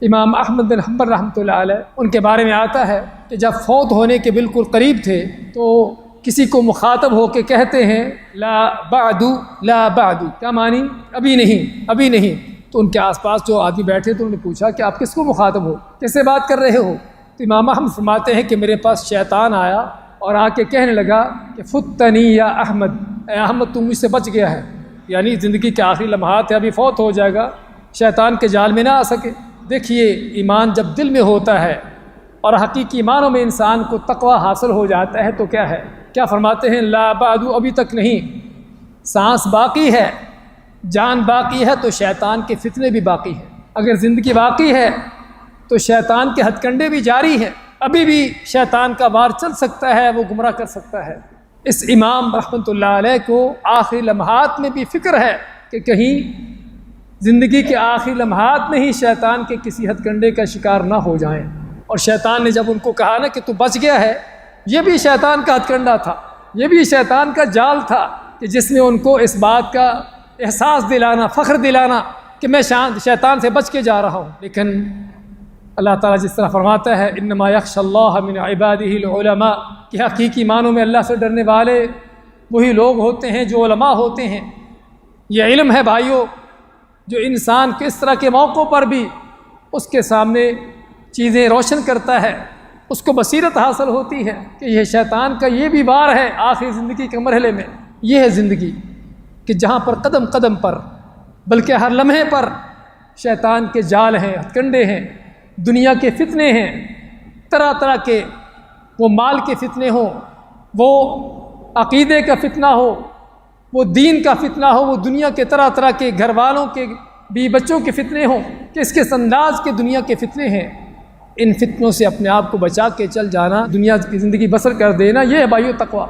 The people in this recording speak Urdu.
امام احمد بن حنبل رحمۃ اللہ علیہ ان کے بارے میں آتا ہے کہ جب فوت ہونے کے بالکل قریب تھے تو کسی کو مخاطب ہو کے کہتے ہیں لا بعد لا بعد، کیا معنی؟ ابھی نہیں، ابھی نہیں۔ تو ان کے آس پاس جو آدمی بیٹھے تو انہوں نے پوچھا کہ آپ کس کو مخاطب ہو، کس سے بات کر رہے ہو؟ تو امام احمد فرماتے ہیں کہ میرے پاس شیطان آیا اور آ کے کہنے لگا کہ فتنی یا احمد، اے احمد تم مجھ سے بچ گیا ہے، یعنی زندگی کے آخری لمحات ہے، ابھی فوت ہو جائے گا، شیطان کے جال میں نہ آ سکے۔ دیکھیے ایمان جب دل میں ہوتا ہے اور حقیقی ایمانوں میں انسان کو تقوی حاصل ہو جاتا ہے تو کیا ہے، کیا فرماتے ہیں لا بعد، ابھی تک نہیں، سانس باقی ہے، جان باقی ہے تو شیطان کے فتنے بھی باقی ہیں۔ اگر زندگی باقی ہے تو شیطان کے ہتھ کنڈے بھی جاری ہیں، ابھی بھی شیطان کا وار چل سکتا ہے، وہ گمراہ کر سکتا ہے۔ اس امام رحمۃ اللہ علیہ کو آخری لمحات میں بھی فکر ہے کہ کہیں زندگی کے آخری لمحات میں ہی شیطان کے کسی ہتھ کنڈے کا شکار نہ ہو جائیں۔ اور شیطان نے جب ان کو کہا نا کہ تو بچ گیا ہے، یہ بھی شیطان کا ہتھ کنڈا تھا، یہ بھی شیطان کا جال تھا کہ جس نے ان کو اس بات کا احساس دلانا، فخر دلانا کہ میں شیطان سے بچ کے جا رہا ہوں۔ لیکن اللہ تعالیٰ جس طرح فرماتا ہے انما یخشی اللہ من عبادہ العلماء، کہ حقیقی معنوں میں اللہ سے ڈرنے والے وہی لوگ ہوتے ہیں جو علماء ہوتے ہیں۔ یہ علم ہے بھائیوں جو انسان کس طرح کے موقعوں پر بھی اس کے سامنے چیزیں روشن کرتا ہے، اس کو بصیرت حاصل ہوتی ہے کہ یہ شیطان کا یہ بھی وار ہے آخری زندگی کے مرحلے میں۔ یہ ہے زندگی کہ جہاں پر قدم قدم پر بلکہ ہر لمحے پر شیطان کے جال ہیں، ہتھ کنڈے ہیں، دنیا کے فتنے ہیں، طرح طرح کے، وہ مال کے فتنے ہوں، وہ عقیدے کا فتنہ ہو، وہ دین کا فتنہ ہو، وہ دنیا کے طرح طرح کے گھر والوں کے بھی بچوں کے فتنے ہوں، کس کس انداز کے دنیا کے فتنے ہیں۔ ان فتنوں سے اپنے آپ کو بچا کے چل جانا، دنیا کی زندگی بسر کر دینا، یہ ہے بھائیو تقویٰ۔